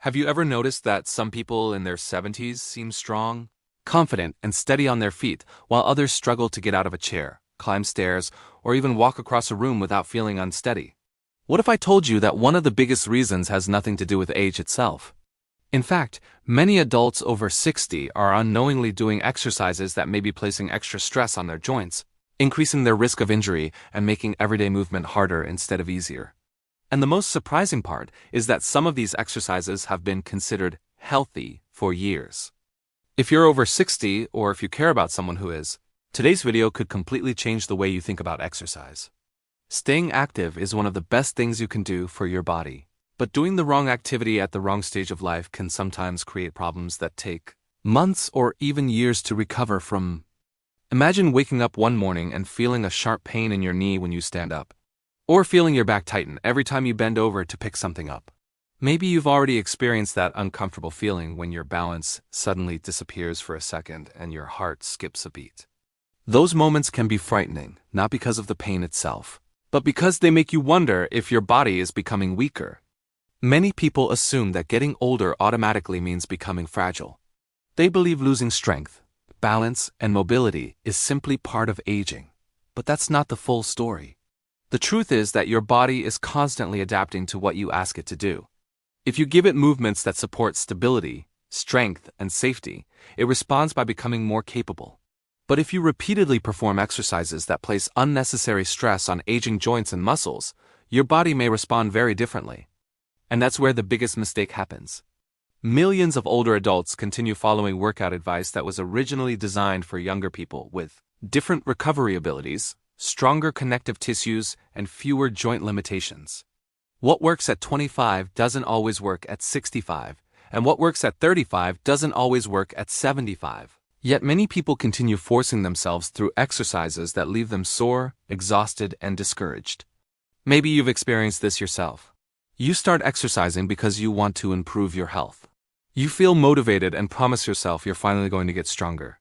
Have you ever noticed that some people in their 70s seem strong, confident, and steady on their feet, while others struggle to get out of a chair, climb stairs, or even walk across a room without feeling unsteady? What if I told you that one of the biggest reasons has nothing to do with age itself? In fact, many adults over 60 are unknowingly doing exercises that may be placing extra stress on their joints, increasing their risk of injury and making everyday movement harder instead of easier. And the most surprising part is that some of these exercises have been considered healthy for years. If you're over 60, or if you care about someone who is, today's video could completely change the way you think about exercise. Staying active is one of the best things you can do for your body. But doing the wrong activity at the wrong stage of life can sometimes create problems that take months or even years to recover from. Imagine waking up one morning and feeling a sharp pain in your knee when you stand up, or feeling your back tighten every time you bend over to pick something up. Maybe you've already experienced that uncomfortable feeling when your balance suddenly disappears for a second and your heart skips a beat. Those moments can be frightening, not because of the pain itself, but because they make you wonder if your body is becoming weaker. Many people assume that getting older automatically means becoming fragile. They believe losing strength, balance, and mobility is simply part of aging. But that's not the full story. The truth is that your body is constantly adapting to what you ask it to do. If you give it movements that support stability, strength, and safety, it responds by becoming more capable. But if you repeatedly perform exercises that place unnecessary stress on aging joints and muscles, your body may respond very differently. And that's where the biggest mistake happens. Millions of older adults continue following workout advice that was originally designed for younger people with different recovery abilities, stronger connective tissues, and fewer joint limitations. What works at 25 doesn't always work at 65, and what works at 35 doesn't always work at 75. Yet many people continue forcing themselves through exercises that leave them sore, exhausted, and discouraged. Maybe you've experienced this yourself. You start exercising because you want to improve your health. You feel motivated and promise yourself you're finally going to get stronger.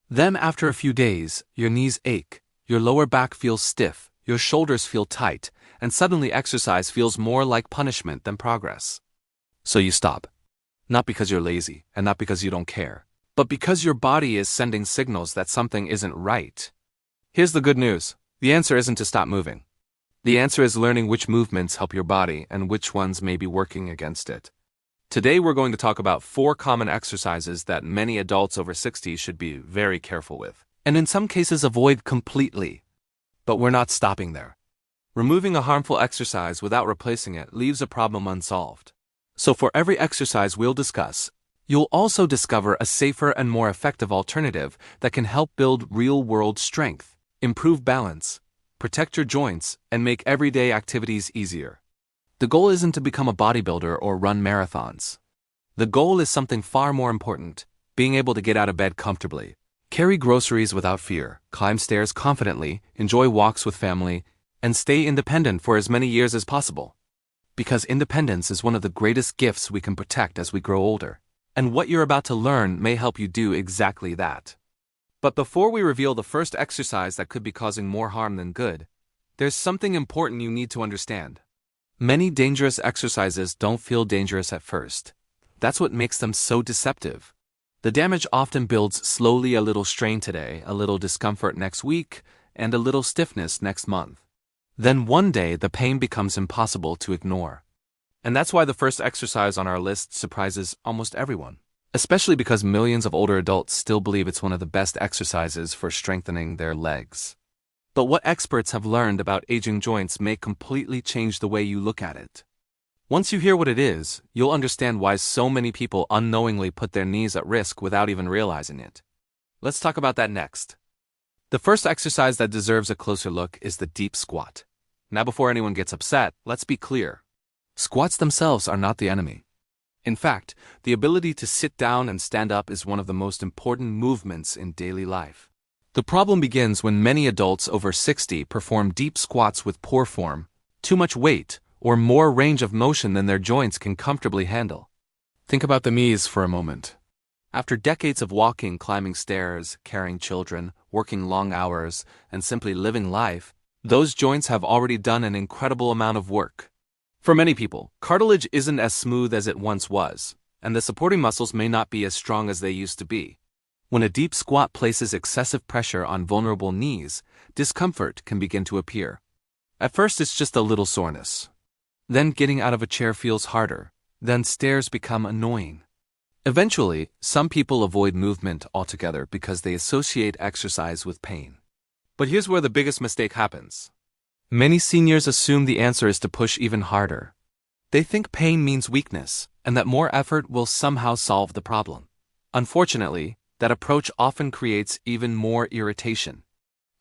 Then after a few days, your knees ache, your lower back feels stiff, your shoulders feel tight, and suddenly exercise feels more like punishment than progress. So you stop. Not because you're lazy, and not because you don't care, but because your body is sending signals that something isn't right. Here's the good news. The answer isn't to stop moving. The answer is learning which movements help your body and which ones may be working against it. Today we're going to talk about 4 common exercises that many adults over 60 should be very careful with, and in some cases avoid completely. But we're not stopping there. Removing a harmful exercise without replacing it leaves a problem unsolved. So for every exercise we'll discuss, you'll also discover a safer and more effective alternative that can help build real-world strength, improve balance, protect your joints, and make everyday activities easier. The goal isn't to become a bodybuilder or run marathons. The goal is something far more important: being able to get out of bed comfortably, carry groceries without fear, climb stairs confidently, enjoy walks with family, and stay independent for as many years as possible. Because independence is one of the greatest gifts we can protect as we grow older. And what you're about to learn may help you do exactly that. But before we reveal the first exercise that could be causing more harm than good, there's something important you need to understand. Many dangerous exercises don't feel dangerous at first. That's what makes them so deceptive. The damage often builds slowly: a little strain today, a little discomfort next week, and a little stiffness next month. Then one day the pain becomes impossible to ignore. And that's why the first exercise on our list surprises almost everyone. Especially because millions of older adults still believe it's one of the best exercises for strengthening their legs. But what experts have learned about aging joints may completely change the way you look at it. Once you hear what it is, you'll understand why so many people unknowingly put their knees at risk without even realizing it. Let's talk about that next. The first exercise that deserves a closer look is the deep squat. Now before anyone gets upset, let's be clear. Squats themselves are not the enemy. In fact, the ability to sit down and stand up is one of the most important movements in daily life. The problem begins when many adults over 60 perform deep squats with poor form, too much weight, or more range of motion than their joints can comfortably handle. Think about the knees for a moment. After decades of walking, climbing stairs, carrying children, working long hours, and simply living life, those joints have already done an incredible amount of work. For many people, cartilage isn't as smooth as it once was, and the supporting muscles may not be as strong as they used to be. When a deep squat places excessive pressure on vulnerable knees, discomfort can begin to appear. At first it's just a little soreness. Then getting out of a chair feels harder. Then stairs become annoying. Eventually, some people avoid movement altogether because they associate exercise with pain. But here's where the biggest mistake happens. Many seniors assume the answer is to push even harder. They think pain means weakness, and that more effort will somehow solve the problem. Unfortunately, that approach often creates even more irritation.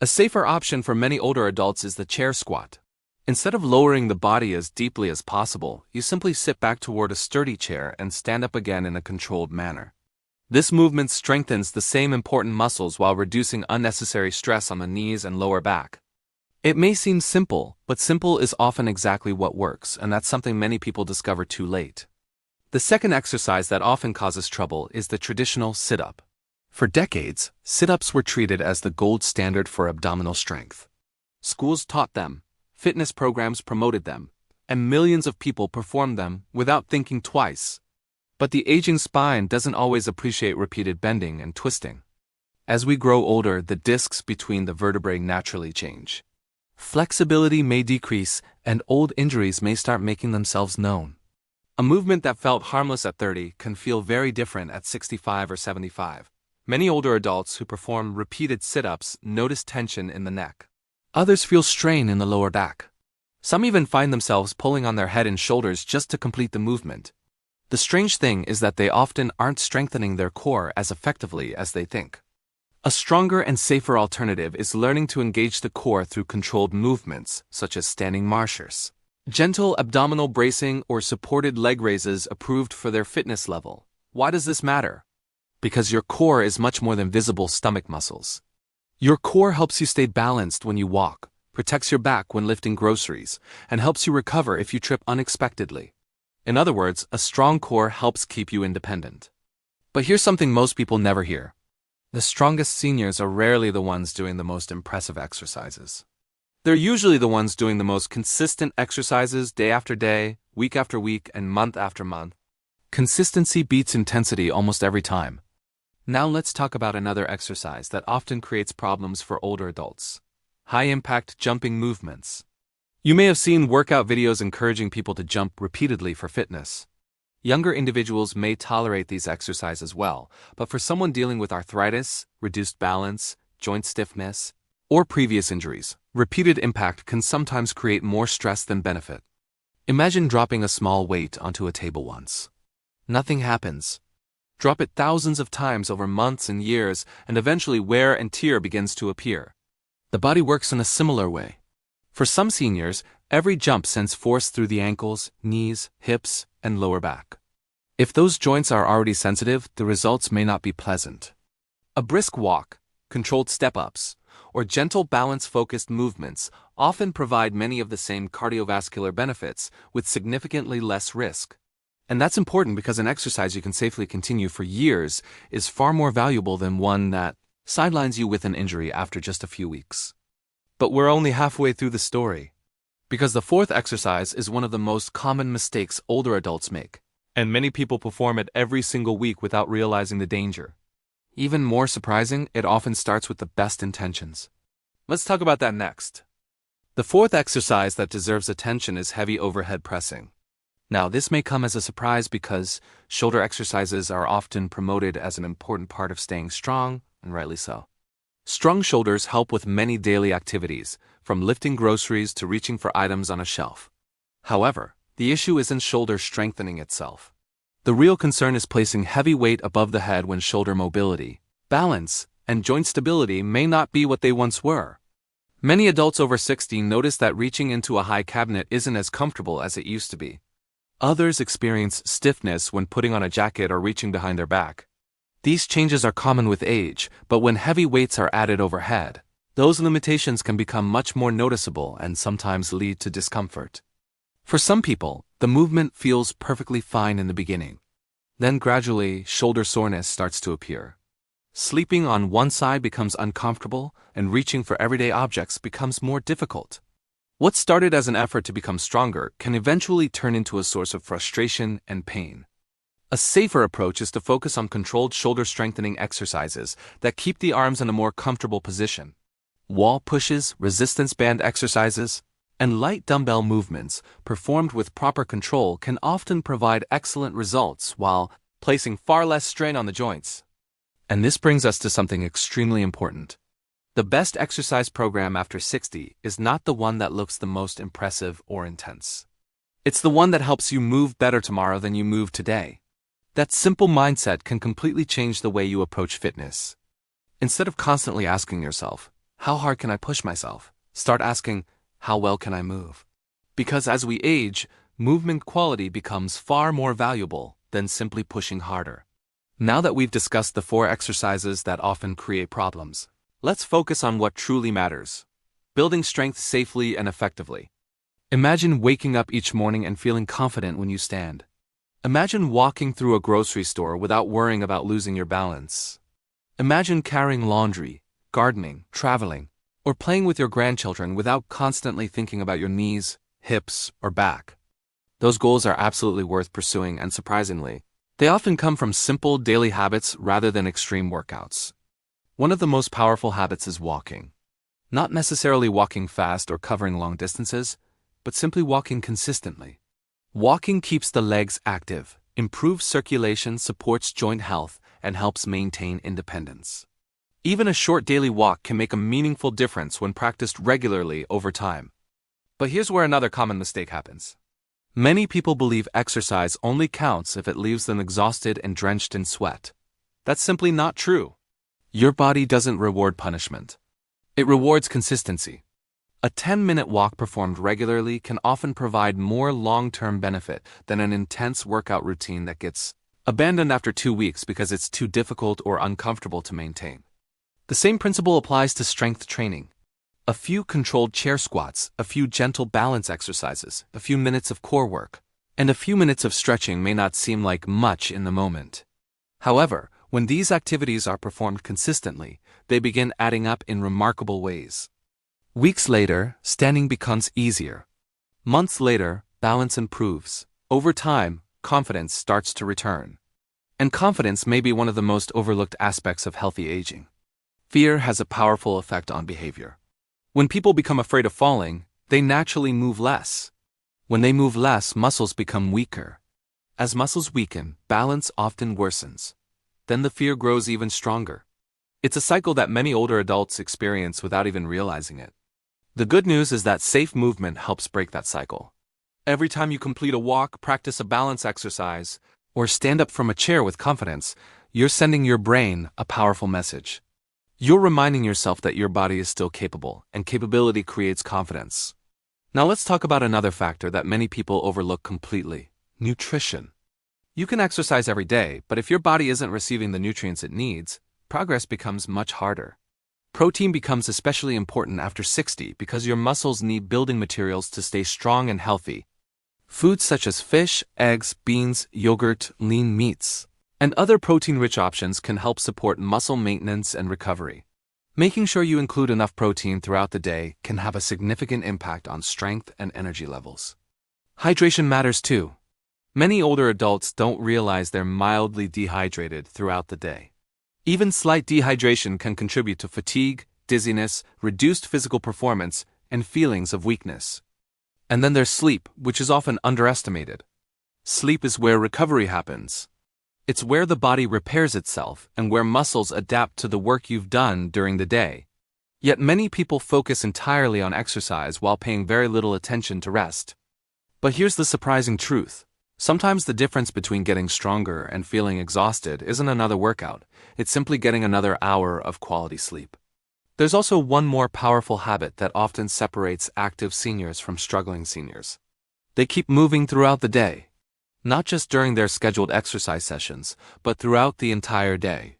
A safer option for many older adults is the chair squat. Instead of lowering the body as deeply as possible, you simply sit back toward a sturdy chair and stand up again in a controlled manner. This movement strengthens the same important muscles while reducing unnecessary stress on the knees and lower back. It may seem simple, but simple is often exactly what works, and that's something many people discover too late. The second exercise that often causes trouble is the traditional sit-up. For decades, sit-ups were treated as the gold standard for abdominal strength. Schools taught them, fitness programs promoted them, and millions of people performed them without thinking twice. But the aging spine doesn't always appreciate repeated bending and twisting. As we grow older, the discs between the vertebrae naturally change. Flexibility may decrease, and old injuries may start making themselves known. A movement that felt harmless at 30 can feel very different at 65 or 75. Many older adults who perform repeated sit-ups notice tension in the neck. Others feel strain in the lower back. Some even find themselves pulling on their head and shoulders just to complete the movement. The strange thing is that they often aren't strengthening their core as effectively as they think. A stronger and safer alternative is learning to engage the core through controlled movements, such as standing marchers. Gentle abdominal bracing or supported leg raises approved for their fitness level. Why does this matter? Because your core is much more than visible stomach muscles. Your core helps you stay balanced when you walk, protects your back when lifting groceries, and helps you recover if you trip unexpectedly. In other words, a strong core helps keep you independent. But here's something most people never hear. The strongest seniors are rarely the ones doing the most impressive exercises. They're usually the ones doing the most consistent exercises day after day, week after week, and month after month. Consistency beats intensity almost every time. Now let's talk about another exercise that often creates problems for older adults. High-impact jumping movements. You may have seen workout videos encouraging people to jump repeatedly for fitness. Younger individuals may tolerate these exercises well, but for someone dealing with arthritis, reduced balance, joint stiffness, or previous injuries, repeated impact can sometimes create more stress than benefit. Imagine dropping a small weight onto a table once. Nothing happens. Drop it thousands of times over months and years, and eventually wear and tear begins to appear. The body works in a similar way. For some seniors, every jump sends force through the ankles, knees, hips, and lower back. If those joints are already sensitive, the results may not be pleasant. A brisk walk, controlled step-ups, or gentle balance-focused movements often provide many of the same cardiovascular benefits with significantly less risk. And that's important because an exercise you can safely continue for years is far more valuable than one that sidelines you with an injury after just a few weeks. But we're only halfway through the story. Because the fourth exercise is one of the most common mistakes older adults make, and many people perform it every single week without realizing the danger. Even more surprising, it often starts with the best intentions. Let's talk about that next. The fourth exercise that deserves attention is heavy overhead pressing. Now, this may come as a surprise because shoulder exercises are often promoted as an important part of staying strong, and rightly so. Strong shoulders help with many daily activities, from lifting groceries to reaching for items on a shelf. However, the issue isn't shoulder strengthening itself. The real concern is placing heavy weight above the head when shoulder mobility, balance, and joint stability may not be what they once were. Many adults over 60 notice that reaching into a high cabinet isn't as comfortable as it used to be. Others experience stiffness when putting on a jacket or reaching behind their back. These changes are common with age, but when heavy weights are added overhead, those limitations can become much more noticeable and sometimes lead to discomfort. For some people, the movement feels perfectly fine in the beginning. Then gradually, shoulder soreness starts to appear. Sleeping on one side becomes uncomfortable, and reaching for everyday objects becomes more difficult. What started as an effort to become stronger can eventually turn into a source of frustration and pain. A safer approach is to focus on controlled shoulder strengthening exercises that keep the arms in a more comfortable position. Wall pushes, resistance band exercises, and light dumbbell movements performed with proper control can often provide excellent results while placing far less strain on the joints. And this brings us to something extremely important. The best exercise program after 60 is not the one that looks the most impressive or intense. It's the one that helps you move better tomorrow than you move today. That simple mindset can completely change the way you approach fitness. Instead of constantly asking yourself, how hard can I push myself? Start asking, how well can I move? Because as we age, movement quality becomes far more valuable than simply pushing harder. Now that we've discussed the 4 exercises that often create problems, let's focus on what truly matters: building strength safely and effectively. Imagine waking up each morning and feeling confident when you stand. Imagine walking through a grocery store without worrying about losing your balance. Imagine carrying laundry, gardening, traveling, or playing with your grandchildren without constantly thinking about your knees, hips, or back. Those goals are absolutely worth pursuing, and surprisingly, they often come from simple daily habits rather than extreme workouts. One of the most powerful habits is walking. Not necessarily walking fast or covering long distances, but simply walking consistently. Walking keeps the legs active, improves circulation, supports joint health, and helps maintain independence. Even a short daily walk can make a meaningful difference when practiced regularly over time. But here's where another common mistake happens. Many people believe exercise only counts if it leaves them exhausted and drenched in sweat. That's simply not true. Your body doesn't reward punishment. It rewards consistency. A 10-minute walk performed regularly can often provide more long-term benefit than an intense workout routine that gets abandoned after 2 weeks because it's too difficult or uncomfortable to maintain. The same principle applies to strength training. A few controlled chair squats, a few gentle balance exercises, a few minutes of core work, and a few minutes of stretching may not seem like much in the moment. However, when these activities are performed consistently, they begin adding up in remarkable ways. Weeks later, standing becomes easier. Months later, balance improves. Over time, confidence starts to return. And confidence may be one of the most overlooked aspects of healthy aging. Fear has a powerful effect on behavior. When people become afraid of falling, they naturally move less. When they move less, muscles become weaker. As muscles weaken, balance often worsens. Then the fear grows even stronger. It's a cycle that many older adults experience without even realizing it. The good news is that safe movement helps break that cycle. Every time you complete a walk, practice a balance exercise, or stand up from a chair with confidence, you're sending your brain a powerful message. You're reminding yourself that your body is still capable, and capability creates confidence. Now let's talk about another factor that many people overlook completely: nutrition. You can exercise every day, but if your body isn't receiving the nutrients it needs, progress becomes much harder. Protein becomes especially important after 60 because your muscles need building materials to stay strong and healthy. Foods such as fish, eggs, beans, yogurt, lean meats, and other protein-rich options can help support muscle maintenance and recovery. Making sure you include enough protein throughout the day can have a significant impact on strength and energy levels. Hydration matters too. Many older adults don't realize they're mildly dehydrated throughout the day. Even slight dehydration can contribute to fatigue, dizziness, reduced physical performance, and feelings of weakness. And then there's sleep, which is often underestimated. Sleep is where recovery happens. It's where the body repairs itself and where muscles adapt to the work you've done during the day. Yet many people focus entirely on exercise while paying very little attention to rest. But here's the surprising truth. Sometimes the difference between getting stronger and feeling exhausted isn't another workout, it's simply getting another hour of quality sleep. There's also one more powerful habit that often separates active seniors from struggling seniors. They keep moving throughout the day. Not just during their scheduled exercise sessions, but throughout the entire day.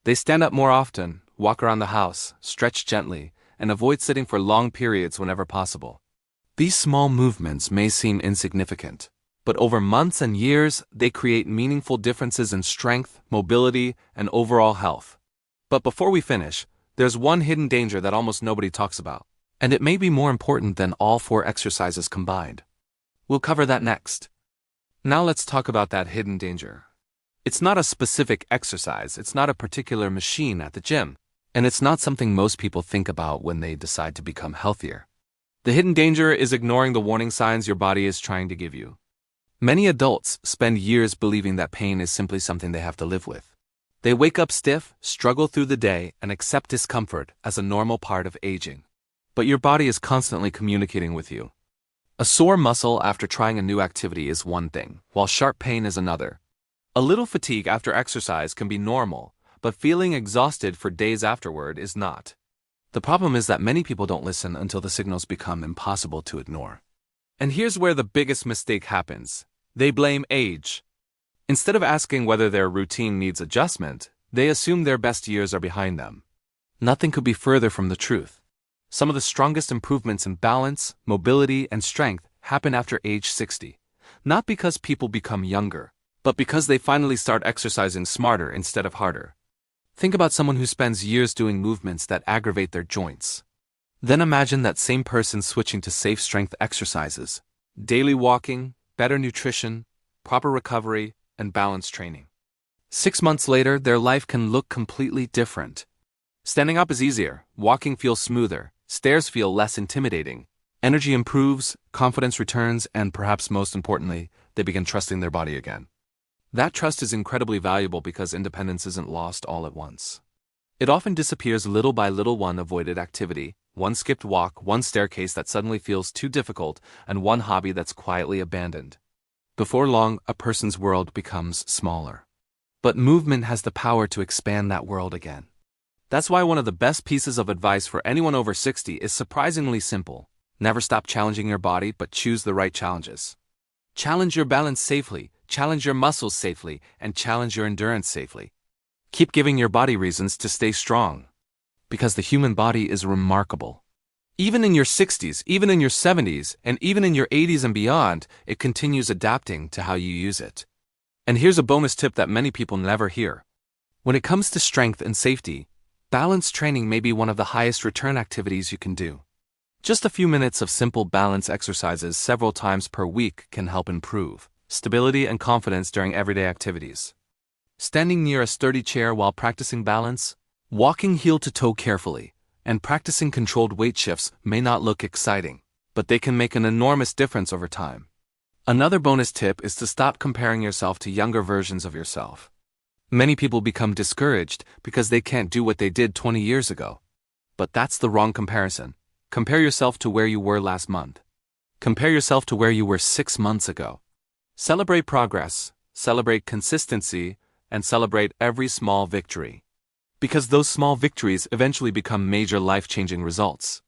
They stand up more often, walk around the house, stretch gently, and avoid sitting for long periods whenever possible. These small movements may seem insignificant, but over months and years, they create meaningful differences in strength, mobility, and overall health. But before we finish, there's one hidden danger that almost nobody talks about. And it may be more important than all 4 exercises combined. We'll cover that next. Now let's talk about that hidden danger. It's not a specific exercise, it's not a particular machine at the gym, and it's not something most people think about when they decide to become healthier. The hidden danger is ignoring the warning signs your body is trying to give you. Many adults spend years believing that pain is simply something they have to live with. They wake up stiff, struggle through the day, and accept discomfort as a normal part of aging. But your body is constantly communicating with you. A sore muscle after trying a new activity is one thing, while sharp pain is another. A little fatigue after exercise can be normal, but feeling exhausted for days afterward is not. The problem is that many people don't listen until the signals become impossible to ignore. And here's where the biggest mistake happens. They blame age. Instead of asking whether their routine needs adjustment, they assume their best years are behind them. Nothing could be further from the truth. Some of the strongest improvements in balance, mobility, and strength happen after age 60. Not because people become younger, but because they finally start exercising smarter instead of harder. Think about someone who spends years doing movements that aggravate their joints. Then imagine that same person switching to safe strength exercises, daily walking, better nutrition, proper recovery, and balance training. 6 months later, their life can look completely different. Standing up is easier, walking feels smoother, stairs feel less intimidating, energy improves, confidence returns, and perhaps most importantly, they begin trusting their body again. That trust is incredibly valuable because independence isn't lost all at once. It often disappears little by little. One avoided activity, one skipped walk, one staircase that suddenly feels too difficult, and one hobby that's quietly abandoned. Before long, a person's world becomes smaller. But movement has the power to expand that world again. That's why one of the best pieces of advice for anyone over 60 is surprisingly simple. Never stop challenging your body, but choose the right challenges. Challenge your balance safely, challenge your muscles safely, and challenge your endurance safely. Keep giving your body reasons to stay strong. Because the human body is remarkable. Even in your 60s, even in your 70s, and even in your 80s and beyond, it continues adapting to how you use it. And here's a bonus tip that many people never hear. When it comes to strength and safety, balance training may be one of the highest return activities you can do. Just a few minutes of simple balance exercises several times per week can help improve stability and confidence during everyday activities. Standing near a sturdy chair while practicing balance, walking heel to toe carefully, and practicing controlled weight shifts may not look exciting, but they can make an enormous difference over time. Another bonus tip is to stop comparing yourself to younger versions of yourself. Many people become discouraged because they can't do what they did 20 years ago. But that's the wrong comparison. Compare yourself to where you were last month. Compare yourself to where you were 6 months ago. Celebrate progress, celebrate consistency, and celebrate every small victory. Because those small victories eventually become major life-changing results.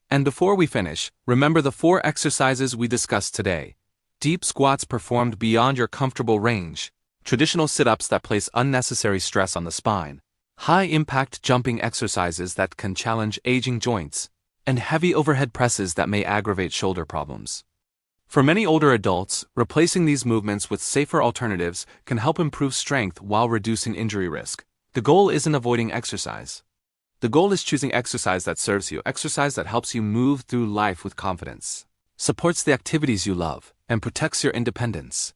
And before we finish, remember the 4 exercises we discussed today. Deep squats performed beyond your comfortable range. Traditional sit-ups that place unnecessary stress on the spine, high-impact jumping exercises that can challenge aging joints, and heavy overhead presses that may aggravate shoulder problems. For many older adults, replacing these movements with safer alternatives can help improve strength while reducing injury risk. The goal isn't avoiding exercise. The goal is choosing exercise that serves you, exercise that helps you move through life with confidence, supports the activities you love, and protects your independence.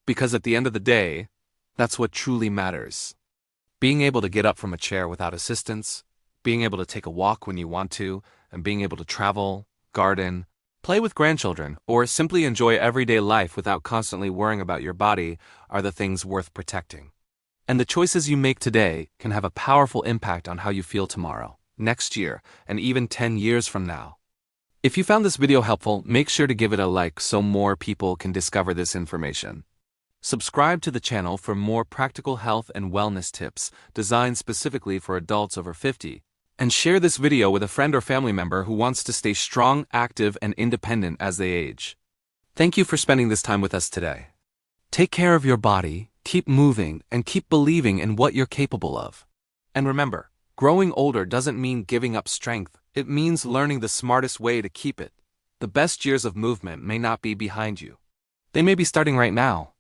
Because at the end of the day, that's what truly matters. Being able to get up from a chair without assistance, being able to take a walk when you want to, and being able to travel, garden, play with grandchildren, or simply enjoy everyday life without constantly worrying about your body are the things worth protecting. And the choices you make today can have a powerful impact on how you feel tomorrow, next year, and even 10 years from now. If you found this video helpful, make sure to give it a like so more people can discover this information. Subscribe to the channel for more practical health and wellness tips designed specifically for adults over 50, and share this video with a friend or family member who wants to stay strong, active, and independent as they age. Thank you for spending this time with us today. Take care of your body, keep moving, and keep believing in what you're capable of. And remember, growing older doesn't mean giving up strength, it means learning the smartest way to keep it. The best years of movement may not be behind you. They may be starting right now.